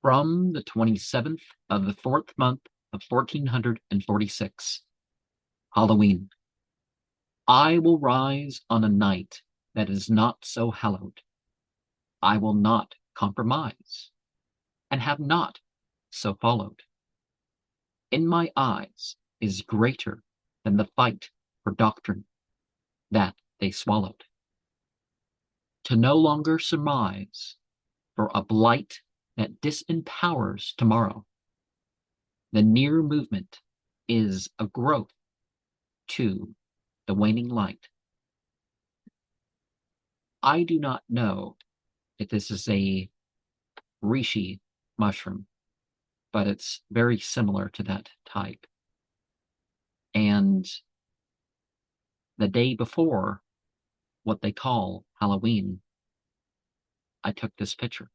From the 27th of the 4th month of 1446, Halloween. I will rise on a night that is not so hallowed. I will not compromise, and have not so followed. In my eyes is greater than the fight for doctrine that they swallowed. To no longer surmise for a blight that disempowers tomorrow. The near movement is a growth to the waning light. I do not know if this is a reishi mushroom, but it's very similar to that type. And the day before what they call Halloween, I took this picture.